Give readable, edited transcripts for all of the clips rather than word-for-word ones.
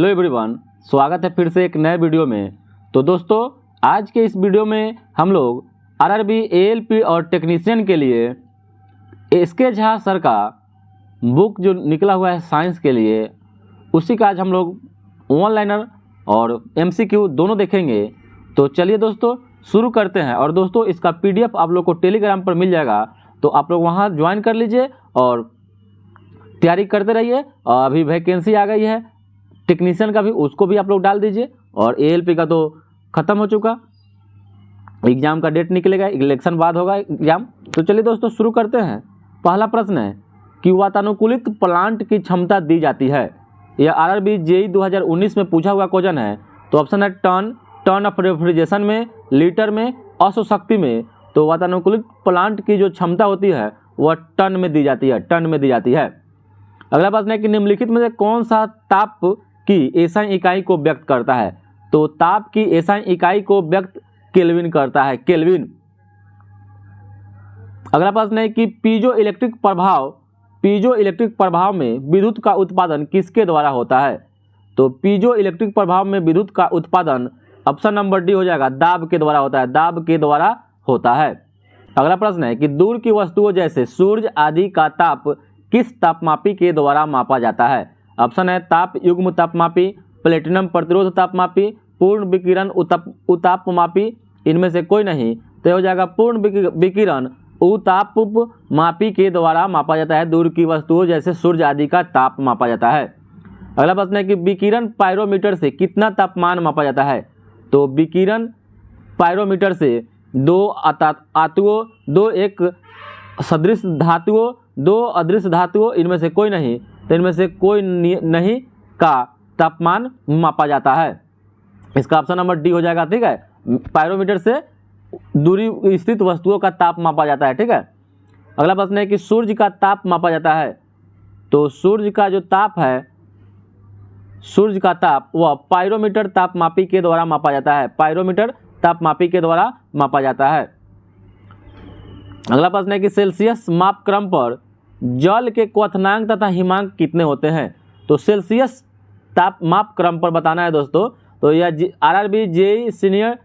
Hello everyone, स्वागत है फिर से एक नए वीडियो में। तो दोस्तों, आज के इस वीडियो में हम लोग आरआरबी, एएलपी और टेक्नीशियन के लिए एसके झा सर का बुक जो निकला हुआ है साइंस के लिए, उसी का आज हम लोग वन लाइनर और एमसीक्यू दोनों देखेंगे। तो चलिए दोस्तों शुरू करते हैं। और दोस्तों, इसका पीडीएफ आप लोग को टेलीग्राम पर मिल जाएगा, तो आप लोग वहाँ ज्वाइन कर लीजिए और तैयारी करते रहिए। अभी वैकेंसी आ गई है टेक्नीशियन का भी, उसको भी आप लोग डाल दीजिए। और एएलपी का तो ख़त्म हो चुका, एग्ज़ाम का डेट निकलेगा, इलेक्शन बाद होगा एग्ज़ाम। तो चलिए दोस्तों शुरू करते हैं। पहला प्रश्न है कि वातानुकूलित प्लांट की क्षमता दी जाती है। यह आरआरबी जेईई 2019 में पूछा हुआ क्वेश्चन है। तो ऑप्शन है टन ऑफ रेफ्रिजरेशन में, लीटर में, अशुशक्ति में। तो वातानुकूलित प्लांट की जो क्षमता होती है वह टन में दी जाती है, टन में दी जाती है। अगला प्रश्न है कि निम्नलिखित में से कौन सा ताप की एसआई इकाई को व्यक्त करता है। तो ताप की एसआई इकाई को व्यक्त केल्विन करता है, केल्विन। अगला प्रश्न है कि पीजो इलेक्ट्रिक प्रभाव में विद्युत का उत्पादन किसके द्वारा होता है। तो पीजो इलेक्ट्रिक प्रभाव में विद्युत का उत्पादन ऑप्शन नंबर डी हो जाएगा, दाब के द्वारा होता है, दाब के द्वारा होता है। अगला प्रश्न है कि दूर की वस्तुओं जैसे सूर्य आदि का ताप किस तापमापी के द्वारा मापा जाता है। ऑप्शन है ताप युग्म तापमापी, प्लेटिनम प्रतिरोध तापमापी, पूर्ण विकिरण उतापमापी। इनमें से कोई नहीं, तो हो जाएगा पूर्ण विकिरण उतापमापी के द्वारा मापा जाता है। दूर की वस्तुओं जैसे सूर्य आदि का ताप मापा जाता है। अगला प्रश्न है कि विकिरण पायरोमीटर से कितना तापमान मापा जाता है। तो विकिरण पायरोमीटर से दो आतुओं, दो एक सदृश धातुओं, दो अदृश्य धातुओं, इनमें से कोई नहीं, तो इनमें से कोई नहीं का तापमान मापा जाता है। इसका ऑप्शन नंबर डी हो जाएगा। ठीक है, पायरोमीटर से दूरी स्थित वस्तुओं का ताप मापा जाता है। ठीक है। अगला प्रश्न है कि सूर्य का ताप मापा जाता है। तो सूर्य का जो ताप है, सूर्य का ताप वह पायरोमीटर तापमापी के द्वारा मापा जाता है, पायरोमीटर तापमापी के द्वारा मापा जाता है। अगला प्रश्न है कि सेल्सियस माप क्रम पर जल के क्वथनांक तथा हिमांक कितने होते हैं। तो सेल्सियस ताप माप क्रम पर बताना है दोस्तों। तो यह RRB JEE senior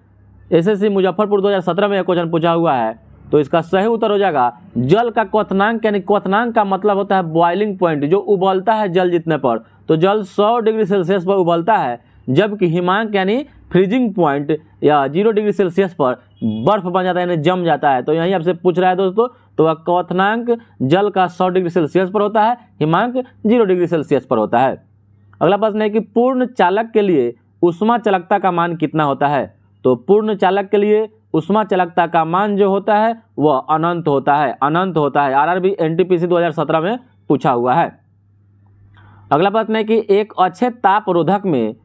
SSC Muzaffarpur 2017 में यह क्वेश्चन पूछा हुआ है। तो इसका सही उत्तर हो जाएगा जल का क्वथनांक, यानी क्वथनांक का मतलब होता है बॉइलिंग पॉइंट, जो उबलता है जल जितने पर। तो जल 100 डिग्री सेल्सियस पर उबलता है, जबकि हिमांक यानी फ्रीजिंग पॉइंट या 0 डिग्री सेल्सियस पर बर्फ बन जाता है, यानी जम जाता है। तो यही आपसे पूछ रहा है दोस्तों। तो वह क्वथनांक जल का 100 डिग्री सेल्सियस पर होता है, हिमांक 0 डिग्री सेल्सियस पर होता है। अगला प्रश्न है कि पूर्ण चालक के लिए ऊष्मा चालकता का मान कितना होता है। तो पूर्ण चालक के लिए ऊष्मा चालकता का मान जो होता है वह अनंत होता है, अनंत होता है। आरआरबी एनटीपीसी 2017 में पूछा हुआ है। अगला प्रश्न है कि एक अच्छे तापरोधक में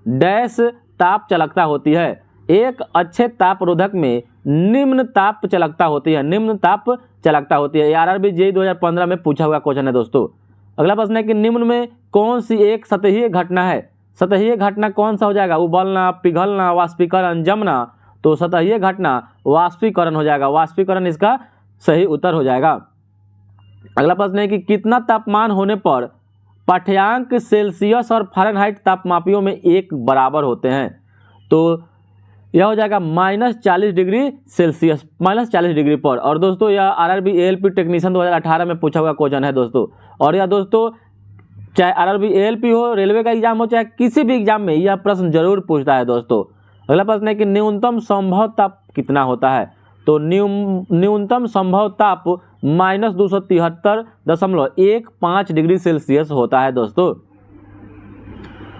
डैश ताप चालकता होती है। एक अच्छे तापरोधक में निम्न ताप चालकता होती है, निम्न ताप चालकता होती है। आरआरबी जेईई 2015 में पूछा हुआ क्वेश्चन है दोस्तों। अगला प्रश्न है कि निम्न में कौन सी एक सतहीय घटना है। सतहीय घटना कौन सा हो जाएगा, उबलना, पिघलना, वाष्पीकरण, जमना। तो सतहीय घटना वाष्पीकरण हो जाएगा, वाष्पीकरण इसका सही उत्तर हो जाएगा। अगला प्रश्न है कि कितना तापमान होने पर पाठ्यांक सेल्सियस और फ़ारेनहाइट तापमापियों में एक बराबर होते हैं। तो यह हो जाएगा -40 डिग्री सेल्सियस, -40 डिग्री पर। और दोस्तों यह आरआरबी एएलपी टेक्नीशियन 2018 में पूछा हुआ क्वेश्चन है दोस्तों। और यह दोस्तों चाहे आरआरबी एएलपी हो, रेलवे का एग्जाम हो, चाहे किसी भी एग्जाम में यह प्रश्न जरूर पूछता है दोस्तों। अगला प्रश्न है कि न्यूनतम संभव ताप कितना होता है। तो न्यूनतम संभव ताप -273.15 डिग्री सेल्सियस होता है दोस्तों।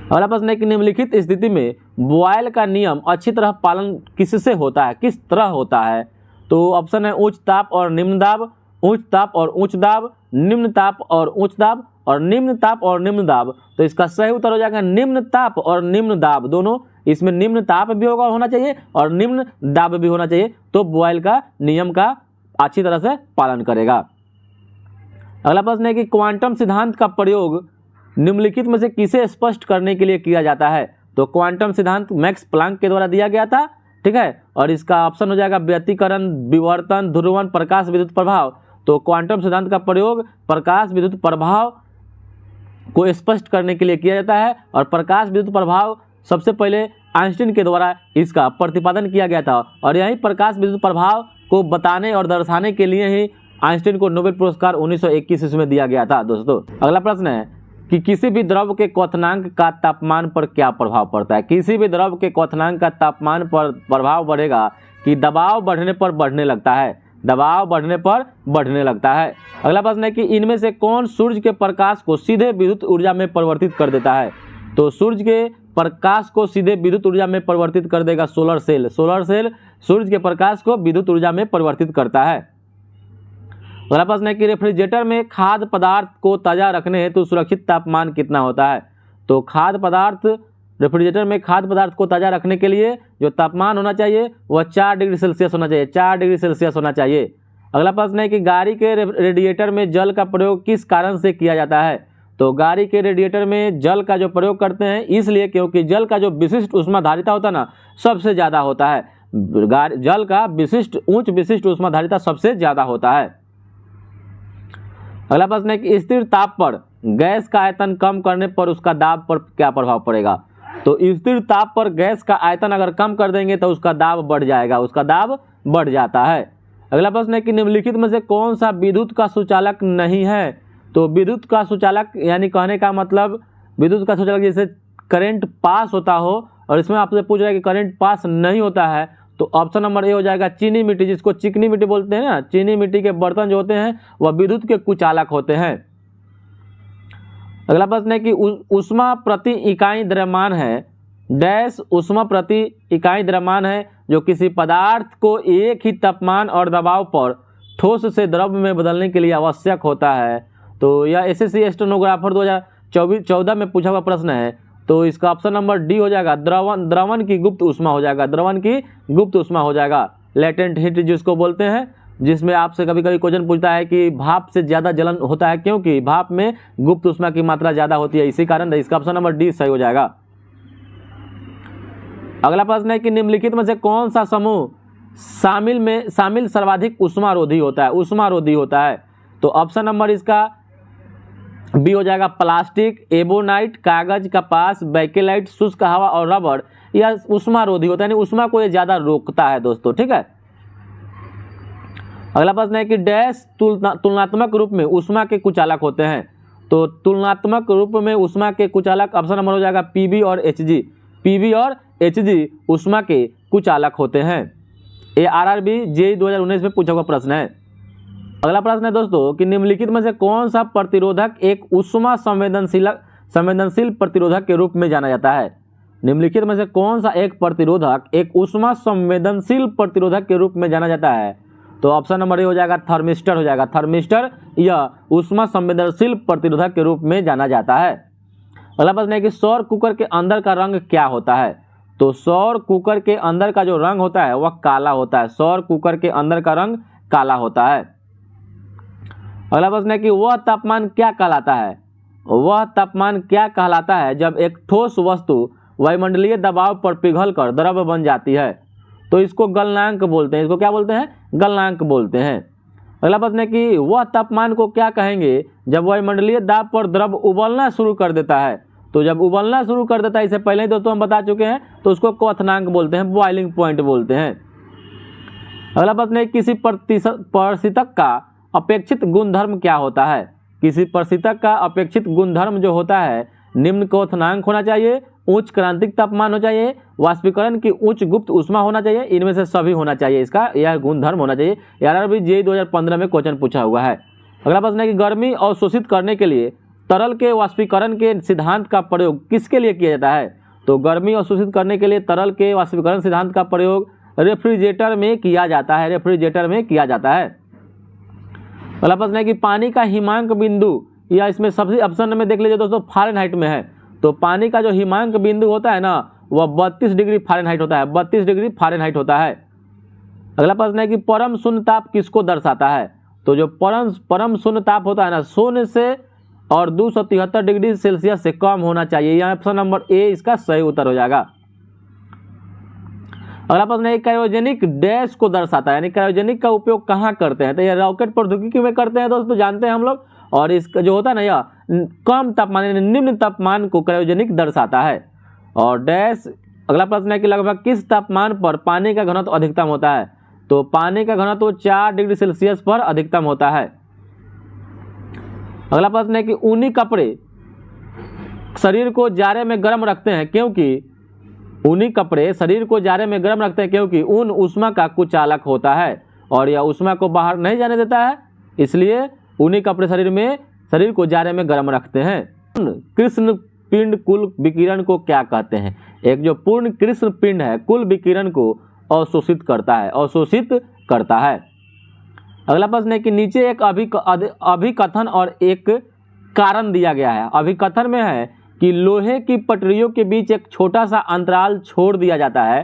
अगला प्रश्न है कि निम्नलिखित स्थिति में बॉयल का नियम अच्छी तरह पालन किससे होता है, किस तरह होता है। तो ऑप्शन है उच्च ताप और निम्न दाब, उच्च ताप और उच्च दाब, निम्न ताप और उच्च दाब, और निम्न ताप और निम्न दाब। तो इसका सही उत्तर हो जाएगा निम्न ताप और निम्न दाब दोनों। इसमें निम्न ताप भी होना चाहिए और निम्न दाब भी होना चाहिए, तो बॉयल का नियम का अच्छी तरह से पालन करेगा। अगला प्रश्न है कि क्वांटम सिद्धांत का प्रयोग निम्नलिखित में से किसे स्पष्ट करने के लिए किया जाता है। तो क्वांटम सिद्धांत मैक्स प्लांक के द्वारा दिया गया था। ठीक है, और इसका ऑप्शन हो जाएगा व्यतिकरण, विवर्तन, ध्रुवण, प्रकाश विद्युत प्रभाव। तो क्वांटम सिद्धांत का प्रयोग प्रकाश विद्युत प्रभाव को स्पष्ट करने के लिए किया जाता है और प्रकाश विद्युत प्रभाव सबसे पहले आइंस्टीन के द्वारा इसका प्रतिपादन किया गया था और यही प्रकाश विद्युत प्रभाव को बताने और दर्शाने के लिए ही आइंस्टीन को नोबेल पुरस्कार 1921 ईस्वी में दिया गया था। दोस्तों अगला प्रश्न है कि किसी भी द्रव के क्वथनांक का तापमान पर क्या प्रभाव पड़ता है। किसी भी द्रव के क्वथनांक का तापमान पर प्रभाव बढ़ेगा कि दबाव बढ़ने पर बढ़ने लगता है, दबाव बढ़ने पर बढ़ने लगता है। अगला प्रश्न है कि इनमें से कौन सूर्य के प्रकाश को सीधे विद्युत ऊर्जा में परिवर्तित कर देता है। तो सूर्य के प्रकाश को सीधे विद्युत ऊर्जा में परिवर्तित कर देगा सोलर सेल। सोलर सेल सूर्य के प्रकाश को विद्युत ऊर्जा में परिवर्तित करता है। अगला प्रश्न है कि रेफ्रिजरेटर में खाद्य पदार्थ को ताज़ा रखने हेतु सुरक्षित तापमान कितना होता है। तो खाद्य पदार्थ रेफ्रिजरेटर में खाद्य पदार्थ को ताज़ा रखने के लिए जो तापमान होना चाहिए वह 4 डिग्री सेल्सियस होना चाहिए, 4 डिग्री सेल्सियस होना चाहिए। अगला प्रश्न है कि गाड़ी के रेडिएटर में जल का प्रयोग किस कारण से किया जाता है। तो गाड़ी के रेडिएटर में जल का जो प्रयोग करते हैं इसलिए क्योंकि जल का जो विशिष्ट ऊष्माधारिता होता है ना सबसे ज़्यादा होता है। जल का उच्च विशिष्ट ऊष्माधारिता सबसे ज़्यादा होता है। अगला प्रश्न है कि स्थिर ताप पर गैस का आयतन कम करने पर उसका दाब पर क्या प्रभाव पड़ेगा। तो स्थिर ताप पर गैस का आयतन अगर कम कर देंगे तो उसका दाब बढ़ जाएगा, उसका दाब बढ़ जाता है। अगला प्रश्न है कि निम्नलिखित में से कौन सा विद्युत का सुचालक नहीं है। तो विद्युत का सुचालक यानी कहने का मतलब विद्युत का सुचालक जैसे करंट पास होता हो और इसमें आपसे पूछ रहा है कि करंट पास नहीं होता है तो ऑप्शन नंबर ए हो जाएगा चीनी मिट्टी, जिसको चिकनी मिट्टी बोलते हैं ना। चीनी मिट्टी के बर्तन जो होते हैं वह विद्युत के कुचालक होते हैं। अगला प्रश्न है कि ऊष्मा प्रति इकाई द्रव्यमान है डैश ऊष्मा प्रति इकाई द्रव्यमान है जो किसी पदार्थ को एक ही तापमान और दबाव पर ठोस से द्रव में बदलने के लिए आवश्यक होता है। तो यह एसएससी स्टेनोग्राफर 2014 में पूछा हुआ प्रश्न है। तो इसका ऑप्शन नंबर डी हो जाएगा द्रवण की गुप्त ऊष्मा हो जाएगा, द्रवण की गुप्त ऊष्मा हो जाएगा। लेटेंट हीट जिसको बोलते हैं, जिसमें आपसे कभी कभी क्वेश्चन पूछता है कि भाप से ज़्यादा जलन होता है क्योंकि भाप में गुप्त ऊष्मा की मात्रा ज़्यादा होती है, इसी कारण इसका ऑप्शन नंबर डी सही हो जाएगा। अगला प्रश्न है कि निम्नलिखित में से कौन सा समूह शामिल सर्वाधिक ऊष्मारोधी होता है, ऊष्मारोधी होता है। तो ऑप्शन नंबर इसका बी हो जाएगा प्लास्टिक, एबोनाइट, कागज, कपास, बैकेलाइट, शुष्क हवा और रबड़। यह ऊष्मारोधी होता है यानी ऊष्मा को ये ज़्यादा रोकता है दोस्तों, ठीक है। अगला प्रश्न है कि डैश तुलनात्मक रूप में ऊष्मा के कुचालक होते हैं। तो तुलनात्मक रूप में ऊष्मा के कुचालक ऑप्शन नंबर हो जाएगा पीबी और एचजी। पीबी और एचजी ऊष्मा के कुचालक होते हैं। ये आरआरबी जेईई 2019 में पूछा हुआ प्रश्न है। अगला प्रश्न है दोस्तों कि निम्नलिखित में से कौन सा प्रतिरोधक एक ऊष्मा संवेदनशील प्रतिरोधक के रूप में जाना जाता है। निम्नलिखित में से कौन सा एक प्रतिरोधक एक ऊष्मा संवेदनशील प्रतिरोधक के रूप में जाना जाता है। तो ऑप्शन नंबर ए हो जाएगा थर्मिस्टर हो जाएगा। थर्मिस्टर यह ऊष्मा संवेदनशील प्रतिरोधक के रूप में जाना जाता है। अगला प्रश्न है कि सौर कुकर के अंदर का रंग क्या होता है। तो सौर कुकर के अंदर का जो रंग होता है वह काला होता है। सौर कुकर के अंदर का रंग काला होता है। अगला प्रश्न है कि वह तापमान क्या कहलाता है। वह तापमान क्या कहलाता है जब एक ठोस वस्तु वायुमंडलीय दबाव पर पिघलकर द्रव बन जाती है। तो इसको गलनांक बोलते हैं। इसको क्या बोलते हैं, गलनांक बोलते हैं। अगला प्रश्न है कि वह तापमान को क्या कहेंगे जब वायुमंडलीय दाब पर द्रव उबलना शुरू कर देता है। तो जब उबलना शुरू कर देता है, इसे पहले ही दोस्तों हम बता चुके हैं, तो उसको क्वथनांक बोलते हैं, बॉइलिंग पॉइंट बोलते हैं। अगला प्रश्न है किसी परिस्थितक का अपेक्षित गुणधर्म क्या होता है। किसी परिस्थितक का अपेक्षित गुणधर्म जो होता है निम्न क्वथनांक होना चाहिए, उच्च क्रांतिक तापमान होना चाहिए, वाष्पीकरण की उच्च गुप्त ऊष्मा होना चाहिए, इनमें से सभी होना चाहिए, इसका यह गुणधर्म होना चाहिए। यार भी जेईई 2015 में क्वेश्चन पूछा हुआ है। अगला प्रश्न है कि गर्मी अवशोषित करने के लिए तरल के वाष्पीकरण के सिद्धांत का प्रयोग किसके लिए किया जाता है। तो गर्मी अवशोषित करने के लिए तरल के वाष्पीकरण सिद्धांत का प्रयोग रेफ्रिजरेटर में किया जाता है, रेफ्रिजरेटर में किया जाता है। अगला प्रश्न है कि पानी का हिमांक बिंदु, या इसमें सबसे ऑप्शन में देख लीजिए दोस्तों फ़ारेनहाइट में है। तो पानी का जो हिमांक बिंदु होता है ना वह 32 डिग्री फ़ारेनहाइट होता है, 32 डिग्री फ़ारेनहाइट होता है। अगला प्रश्न है कि परम शून्य ताप किसको दर्शाता है। तो जो परम शून्य ताप होता है ना, शून्य से और 273 डिग्री सेल्सियस से कम होना चाहिए। यहाँ ऑप्शन नंबर ए इसका सही उत्तर हो जाएगा। अगला प्रश्न है क्रायोजेनिक डैश को दर्शाता है, यानी क्रायोजेनिक का उपयोग कहाँ करते हैं। तो ये रॉकेट प्रौद्योगिकी में करते हैं दोस्तों, जानते हैं हम लोग। और इसका जो होता है ना, यह कम तापमान यानी निम्न तापमान को क्रायोजेनिक दर्शाता है। और डैश अगला प्रश्न है कि लगभग किस तापमान पर पानी का घनत्व अधिकतम होता है? तो पानी का घनत्व 4 डिग्री सेल्सियस पर अधिकतम होता है। अगला प्रश्न है कि ऊनी कपड़े शरीर को जाड़े में गर्म रखते हैं क्योंकि ऊनी कपड़े शरीर को जाड़े में गर्म रखते हैं क्योंकि ऊन ऊष्मा का कुचालक होता है और यह ऊष्मा को बाहर नहीं जाने देता है, इसलिए ऊनी कपड़े शरीर को जाड़े में गर्म रखते हैं। कृष्ण पिंड कुल विकिरण को क्या कहते हैं? एक जो पूर्ण कृष्ण पिंड है कुल विकिरण को अवशोषित करता है। अगला प्रश्न है कि नीचे एक अभिकथन और एक कारण दिया गया है। अभिकथन में है कि लोहे की पटरियों के बीच एक छोटा सा अंतराल छोड़ दिया जाता है,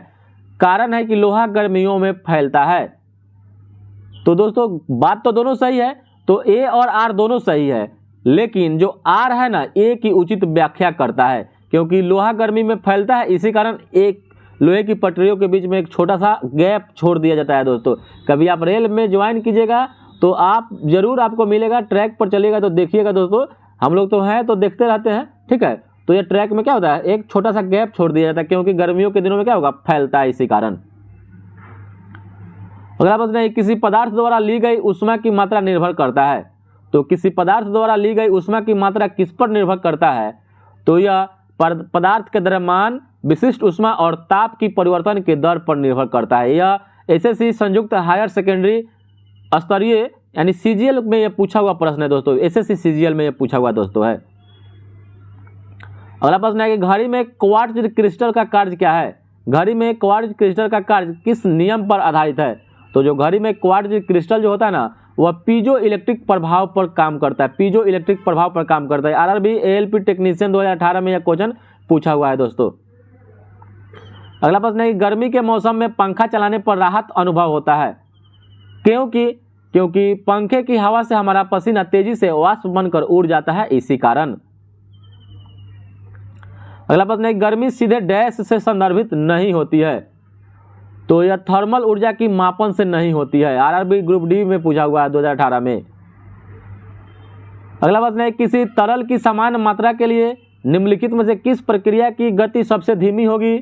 कारण है कि लोहा गर्मियों में फैलता है। तो दोस्तों बात तो दोनों सही है, तो ए और आर दोनों सही है, लेकिन जो आर है ना ए की उचित व्याख्या करता है क्योंकि लोहा गर्मी में फैलता है, इसी कारण एक लोहे की पटरियों के बीच में एक छोटा सा गैप छोड़ दिया जाता है। दोस्तों कभी आप रेल में ज्वाइन कीजिएगा तो आप जरूर आपको मिलेगा, ट्रैक पर चलिएगा तो देखिएगा दोस्तों, हम लोग तो हैं तो देखते रहते हैं, ठीक है। तो ये ट्रैक में क्या होता है, एक छोटा सा गैप छोड़ दिया जाता है क्योंकि गर्मियों के दिनों में क्या होगा, फैलता है, इसी कारण। अगला प्रश्न है किसी पदार्थ द्वारा ली गई ऊष्मा की मात्रा निर्भर करता है। तो किसी पदार्थ द्वारा ली गई ऊष्मा की मात्रा किस पर निर्भर करता है? तो यह पदार्थ के द्रव्यमान, विशिष्ट ऊष्मा और ताप की परिवर्तन के दर पर निर्भर करता है। यह एसएससी संयुक्त हायर सेकेंडरी स्तरीय यानी सीजीएल में यह पूछा हुआ प्रश्न है दोस्तों, एसएससी सीजीएल में यह पूछा हुआ दोस्तों है। अगला प्रश्न है कि घड़ी में क्वार्ट्ज क्रिस्टल का कार्य क्या है? घड़ी में क्वार्ट्ज क्रिस्टल का कार्य किस नियम पर आधारित है? तो जो घड़ी में क्वार्ट्ज क्रिस्टल जो होता है ना, वह पीजो इलेक्ट्रिक प्रभाव पर काम करता है, पीजो इलेक्ट्रिक प्रभाव पर काम करता है। आरआरबी एएलपी टेक्नीशियन 2018 में यह क्वेश्चन पूछा हुआ है दोस्तों। अगला प्रश्न है कि गर्मी के मौसम में पंखा चलाने पर राहत अनुभव होता है क्योंकि पंखे की हवा से हमारा पसीना तेजी से वाष्प बनकर उड़ जाता है, इसी कारण। अगला प्रश्न है गर्मी सीधे डैश से संदर्भित नहीं होती है। तो यह थर्मल ऊर्जा की मापन से नहीं होती है, आरआरबी ग्रुप डी में पूछा हुआ है 2018 में। अगला प्रश्न है किसी तरल की समान मात्रा के लिए निम्नलिखित में से किस प्रक्रिया की गति सबसे धीमी होगी?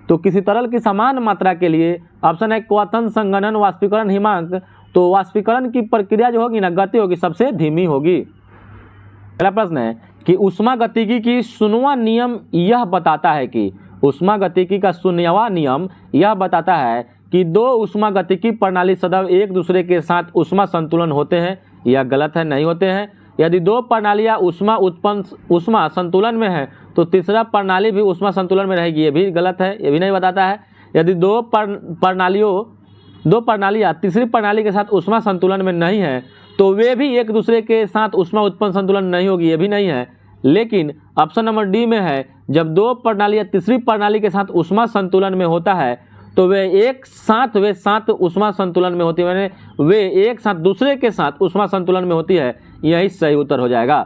तो किसी तरल की समान मात्रा के लिए ऑप्शन है क्वथन, संघनन, वाष्पीकरण, हिमांक। तो वाष्पीकरण की प्रक्रिया जो होगी ना, गति होगी सबसे धीमी होगी। अगला प्रश्न है कि ऊष्मागतिकी की शून्यवा नियम यह बताता है कि ऊष्मागतिकी का शून्यवा नियम यह बताता है कि दो ऊष्मागतिकी प्रणाली सदैव एक दूसरे के साथ ऊष्मा संतुलन होते हैं। यह गलत है, नहीं होते हैं। यदि दो प्रणालियां ऊष्मा संतुलन में है तो तीसरा प्रणाली भी ऊष्मा संतुलन में रहेगी, ये भी गलत है, ये भी नहीं बताता है। यदि दो प्रणालियां तीसरी प्रणाली के साथ ऊष्मा संतुलन में नहीं है तो वे भी एक दूसरे के साथ ऊष्मा उत्पन्न संतुलन नहीं होगी, ये भी नहीं है। लेकिन ऑप्शन नंबर डी में है जब दो प्रणालियां तीसरी प्रणाली के साथ ऊष्मा संतुलन में होता है तो वे साथ ऊष्मा संतुलन में होती है, वे एक साथ दूसरे के साथ ऊष्मा संतुलन में होती है, यही सही उत्तर हो जाएगा।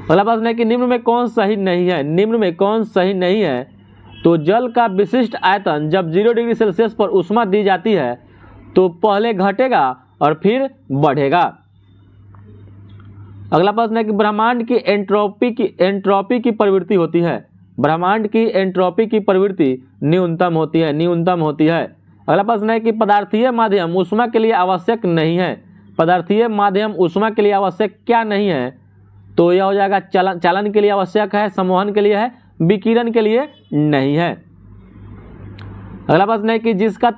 अगला प्रश्न है कि निम्न में कौन सही नहीं है? निम्न में कौन सही नहीं है? तो जल का विशिष्ट आयतन जब 0 डिग्री सेल्सियस पर ऊष्मा दी जाती है तो पहले घटेगा और फिर बढ़ेगा। अगला प्रश्न है कि ब्रह्मांड की एंट्रोपी की प्रवृत्ति होती है। ब्रह्मांड की एंट्रोपी की प्रवृत्ति न्यूनतम होती है। अगला प्रश्न है कि पदार्थीय माध्यम ऊष्मा के लिए आवश्यक नहीं है। पदार्थीय माध्यम ऊष्मा के लिए आवश्यक क्या नहीं है? तो यह हो जाएगा चालन के लिए आवश्यक है, संवहन के लिए है, विकिरण के लिए नहीं है। अगला प्रश्न है कि जिसका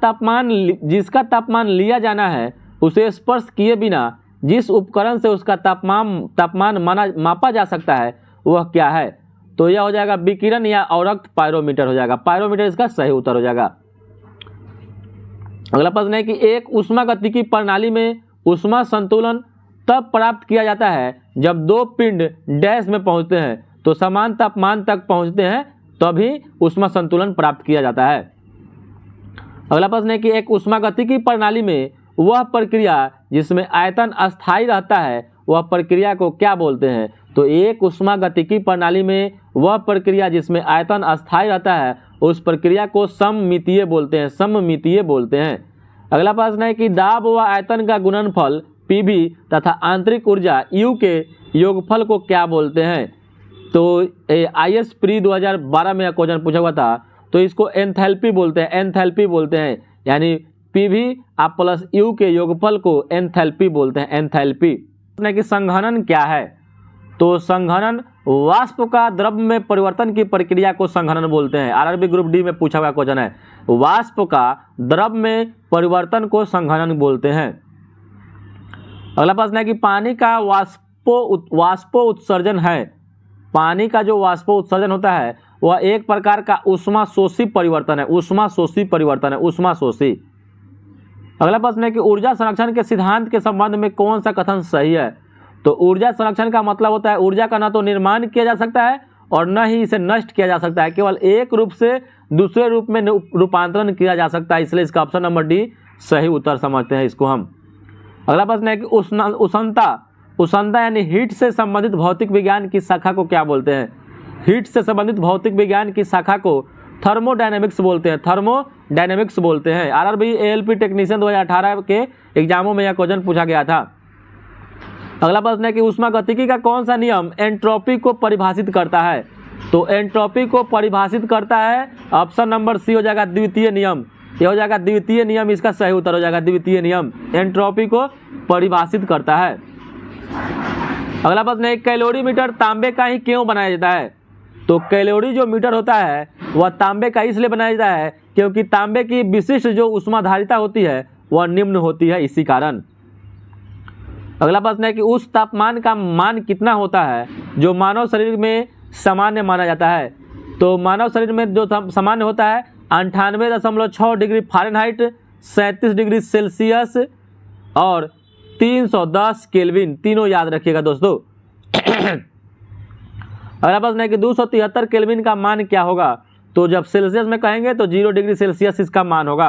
तापमान लिया जाना है उसे स्पर्श किए बिना जिस उपकरण से उसका तापमान मापा जा सकता है वह क्या है? तो यह हो जाएगा विकिरण या अवरक्त पायरोमीटर हो जाएगा। पायरोमीटर इसका सही उत्तर हो जाएगा। अगला प्रश्न है कि एक ऊष्मागतिकी प्रणाली में ऊष्मा संतुलन तब प्राप्त किया जाता है जब दो पिंड डैश में पहुंचते हैं तो समान तापमान तक पहुंचते हैं तभी ऊष्मा संतुलन प्राप्त किया जाता है। अगला प्रश्न है कि एक ऊष्मागतिकी प्रणाली में वह प्रक्रिया जिसमें आयतन अस्थायी रहता है वह प्रक्रिया को क्या बोलते हैं? तो एक ऊष्मागतिकी प्रणाली में वह प्रक्रिया जिसमें आयतन अस्थायी रहता है उस प्रक्रिया को सममितीय बोलते हैं। अगला प्रश्न है कि दाब व आयतन का गुणनफल पीवी तथा आंतरिक ऊर्जा यू के योगफल को क्या बोलते हैं? तो IS प्री 2012 में क्वेश्चन पूछा हुआ था, तो इसको एंथैल्पी बोलते हैं, एंथैल्पी बोलते हैं, यानी PV आप प्लस U के योगफल को एंथैल्पी बोलते हैं, एंथैल्पी। कि संघनन क्या है? तो संघनन वाष्प का द्रव में परिवर्तन की प्रक्रिया को संघनन बोलते हैं। RRB ग्रुप डी में पूछा हुआ क्वेश्चन है, वाष्प का द्रव में परिवर्तन को संघनन बोलते हैं। अगला प्रश्न है कि पानी का वाष्पो उत्सर्जन है, पानी का जो वाष्पो उत्सर्जन होता है वह एक प्रकार का ऊष्माशोषी परिवर्तन है, ऊष्माशोषी परिवर्तन है, ऊष्माशोषी। अगला प्रश्न है कि ऊर्जा संरक्षण के सिद्धांत के संबंध में कौन सा कथन सही है? तो ऊर्जा संरक्षण का मतलब होता है ऊर्जा का न तो निर्माण किया जा सकता है और न ही इसे नष्ट किया जा सकता है, केवल एक रूप से दूसरे रूप में रूपांतरण किया जा सकता है, इसलिए इसका ऑप्शन नंबर डी सही उत्तर समझते हैं इसको हम। अगला प्रश्न है कि उष्णता यानी हीट से संबंधित भौतिक विज्ञान की शाखा को क्या बोलते हैं? हीट से संबंधित भौतिक विज्ञान की शाखा को थर्मोडायनेमिक्स बोलते हैं, थर्मोडायनेमिक्स बोलते हैं। RRB ALP टेक्नीशियन 2018 के एग्जामों में यह क्वेश्चन पूछा गया था। अगला प्रश्न है कि ऊष्मागतिकी का कौन सा नियम एंट्रोपी को परिभाषित करता है? तो एंट्रोपी को परिभाषित करता है, ऑप्शन नंबर सी हो जाएगा द्वितीय नियम, यह हो जाएगा द्वितीय नियम, इसका सही उत्तर हो जाएगा द्वितीय नियम, एंट्रोपी को परिभाषित करता है। अगला प्रश्न है कैलोरीमीटर तांबे का ही क्यों बनाया जाता है? तो कैलोरी जो मीटर होता है वह तांबे का इसलिए बनाया जाता है क्योंकि तांबे की विशिष्ट जो ऊष्माधारिता होती है वह निम्न होती है, इसी कारण। अगला प्रश्न है कि उस तापमान का मान कितना होता है जो मानव शरीर में सामान्य माना जाता है? तो मानव शरीर में जो सामान्य होता है 98.6 डिग्री फ़ारेनहाइट, 37 डिग्री सेल्सियस और 310 केल्विन, तीनों याद रखिएगा दोस्तों। अगला प्रश्न है कि 273 केल्विन का मान क्या होगा? तो जब सेल्सियस में कहेंगे तो 0 डिग्री सेल्सियस इसका मान होगा।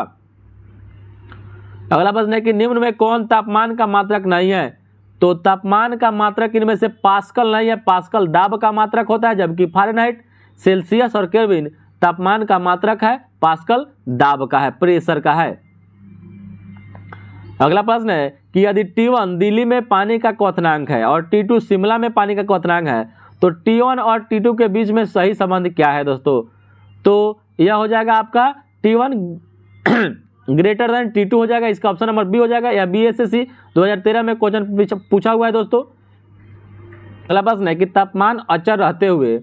अगला प्रश्न है कि निम्न में कौन तापमान का मात्रक नहीं है? तो तापमान का मात्रक इनमें से पास्कल नहीं है, पास्कल दाब का मात्रक होता है, जबकि फ़ारेनहाइट, सेल्सियस और केल्विन तापमान का मात्रक है, पास्कल दाब का है, प्रेशर का है। अगला प्रश्न है कि यदि T1 दिल्ली में पानी का क्वथनांक है और T2 शिमला में पानी का क्वथनांक है तो T1 और T2 के बीच में सही संबंध क्या है दोस्तों? तो यह हो जाएगा आपका T1 ग्रेटर देन T2 हो जाएगा, इसका ऑप्शन नंबर बी हो जाएगा। या BSSC 2013 में क्वेश्चन पूछा हुआ है दोस्तों। अगला प्रश्न है कि तापमान अचर रहते हुए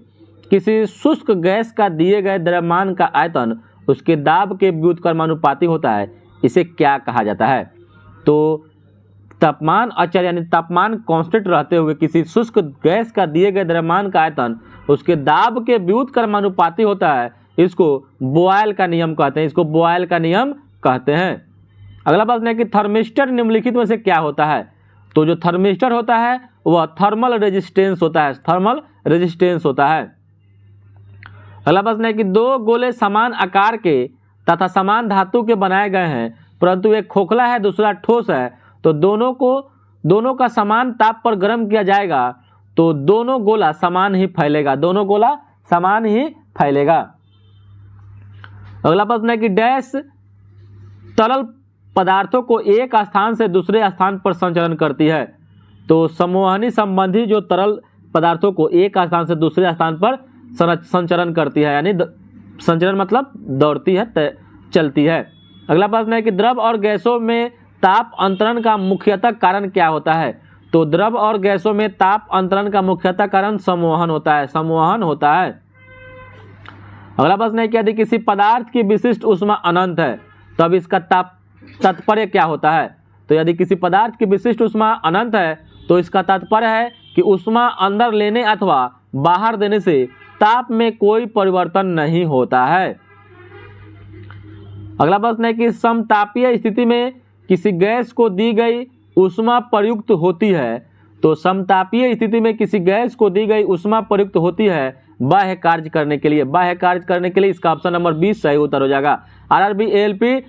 किसी शुष्क गैस का दिए गए द्रव्यमान का आयतन उसके दाब के व्युत्क्रमानुपाती होता है, इसे क्या कहा जाता है? तो तापमान अचर यानी तापमान कांस्टेंट रहते हुए किसी शुष्क गैस का दिए गए द्रव्यमान का आयतन उसके दाब के व्युत्क्रमानुपाती होता है, इसको बॉयल का नियम कहते हैं, इसको बॉयल का नियम कहते हैं। अगला प्रश्न है कि थर्मिस्टर निम्नलिखित में से क्या होता है? तो जो थर्मिस्टर होता है वह थर्मल रेजिस्टेंस होता है, थर्मल रेजिस्टेंस होता है। अगला प्रश्न है कि दो गोले समान आकार के तथा समान धातु के बनाए गए हैं परंतु एक खोखला है दूसरा ठोस है, तो दोनों का समान ताप पर गर्म किया जाएगा तो दोनों गोला समान ही फैलेगा, दोनों गोला समान ही फैलेगा। अगला प्रश्न है कि डैश तरल पदार्थों को एक स्थान से दूसरे स्थान पर संचरण करती है। तो संवहनी संबंधी जो तरल पदार्थों को एक स्थान से दूसरे स्थान पर संचरण करती है, यानी संचरण मतलब दौड़ती है, चलती है। अगला प्रश्न है कि द्रव और गैसों में ताप अंतरण का मुख्यतः कारण क्या होता है? तो द्रव और गैसों में ताप अंतरण का मुख्यतः कारण संवहन होता है, संवहन होता है। अगला प्रश्न है कि यदि किसी पदार्थ की विशिष्ट ऊष्मा अनंत है तब इसका तात्पर्य क्या होता है? तो यदि किसी पदार्थ की विशिष्ट ऊष्मा अनंत है तो इसका तात्पर्य है कि ऊष्मा अंदर लेने अथवा बाहर देने से ताप में कोई परिवर्तन नहीं होता है। अगला प्रश्न है कि समतापीय स्थिति में किसी गैस को दी गई ऊष्मा प्रयुक्त होती है। तो समतापीय स्थिति में किसी गैस को दी गई ऊष्मा प्रयुक्त होती है बाह्य कार्य करने के लिए, बाह्य कार्य करने के लिए, इसका ऑप्शन नंबर 20 सही उत्तर हो जाएगा। RRB ALP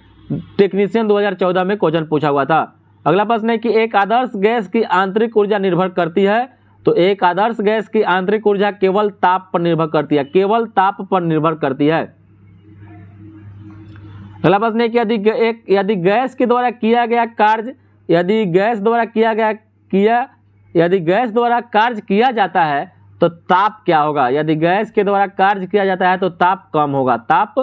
टेक्नीशियन 2014 में क्वेश्चन पूछा हुआ था। अगला प्रश्न है कि एक आदर्श गैस की आंतरिक ऊर्जा निर्भर करती है। तो एक आदर्श गैस की आंतरिक ऊर्जा केवल ताप पर निर्भर करती है, केवल ताप पर निर्भर करती है। अगला प्रश्न है कि यदि गैस के द्वारा किया गया कार्य, यदि गैस द्वारा किया यदि गैस द्वारा कार्य किया जाता है तो ताप क्या होगा? यदि गैस के द्वारा कार्य किया जाता है तो ताप कम होगा, ताप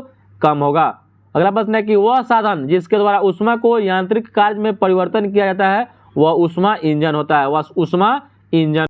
कम होगा। अगला प्रश्न है कि वह साधन जिसके द्वारा ऊष्मा को यांत्रिक कार्य में परिवर्तन किया जाता है वह ऊष्मा इंजन होता है, वह ऊष्मा इंजन